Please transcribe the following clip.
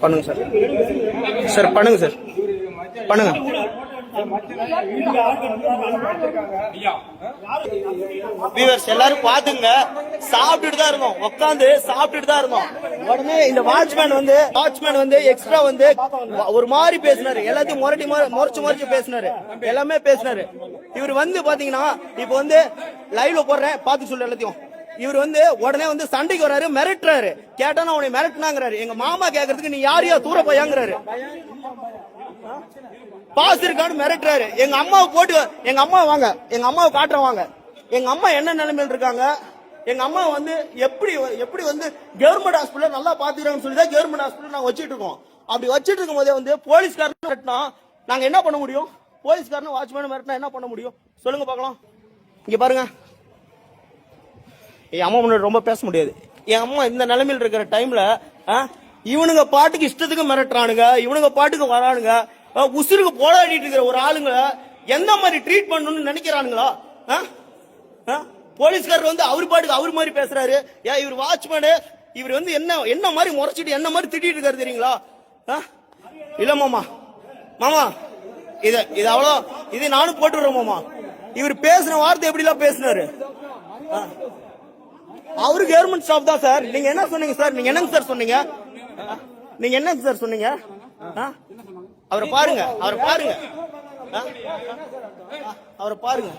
பண்ணுங்க sir. Sir பண்ணுங்க sir, பண்ணுங்க. எல்லாரும் பாத்துங்க, சாப்பிட்டுட்டு தான் இருந்தோம், உட்காந்து சாப்பிட்டுட்டு தான் இருந்தோம். உடனே இந்த வாட்ச்மேன் வந்து எக்ஸ்ட்ரா வந்து ஒரு மாதிரி பேசினாரு, எல்லாத்தையும் முறைச்சு பேசினாரு, எல்லாமே பேசினாரு. இவர் வந்து பாத்தீங்கன்னா இப்ப வந்து லைவ்ல போடுறேன் பாத்து சொல்லு எல்லாத்தையும். இவர் வந்து உடனே வந்து சண்டைக்கு வராரு, மிரட்டுறாரு. கேட்டா அவனை மிரட்டினாங்கிறாரு. எங்க மாமா கேக்குறதுக்கு நீ யாரையா தூர போயாங்கிறாரு. பாஸ் இருக்கான்னு மிரட்டுறாரு. எங்க அம்மாவை போட்டு, எங்க அம்மா வாங்க, எங்க அம்மாவை காட்டுறேன் வாங்க. எங்க அம்மா என்ன நிலைமையில இருக்காங்க, எங்க அம்மா வந்து எப்படி வந்து கவர்மெண்ட் ஹாஸ்பிட்டல் நல்லா பாத்துக்கிறாங்கன்னு சொல்லி தான் கவர்மெண்ட் ஹாஸ்பிட்டல் நாங்க வச்சிட்டு இருக்கோம். அப்படி வச்சிட்டு இருக்கும் போதே வந்து போலீஸ்காரன் மிரட்டினா நாங்க என்ன பண்ண முடியும்? போலீஸ்காரன் வாட்ச்மேன் மிரட்டினா என்ன பண்ண முடியும் சொல்லுங்க பாக்கலாம். இங்க பாருங்க, என் அம்மா முன்னாடி ரொம்ப பேச முடியாது. என் அம்மா இந்த நிலைமையில் இருக்கிற டைம்ல இவனுங்க பாட்டுக்கு இஷ்டத்துக்கு மிரட்டுறானுங்க, இவனுங்க பாட்டுக்கு வரானுங்க. உசுருக்கு போராடிட்டு இருக்கிற ஒரு ஆளுங்க எந்த மாதிரி ட்ரீட் பண்ணணும்னு நினைக்கிறானுங்களா? போலீஸ்காரர் வந்து அவர் பாட்டுக்கு அவர் மாதிரி பேசுறாரு. இவர் வாட்ச்மேனு, இவர் வந்து என்ன மாதிரி முறைச்சிட்டு என்ன மாதிரி திட்டிட்டு இருக்காரு தெரியுங்களா? இல்ல மாமா இது அவ்வளோ, இது நானும் போட்டு விடுறேன் மாமா. இவர் பேசுன வார்த்தை எப்படி எல்லாம் பேசினாரு. அவரு கவர்மெண்ட் ஸ்டாஃப் தான் சார். நீங்க என்ன சொன்னீங்க சார்? நீங்க என்னங்க சார் சொன்னீங்க? நீங்க என்னங்க சார் சொன்னீங்க? அவரை பாருங்க, அவரை பாருங்க, அவரை பாருங்க.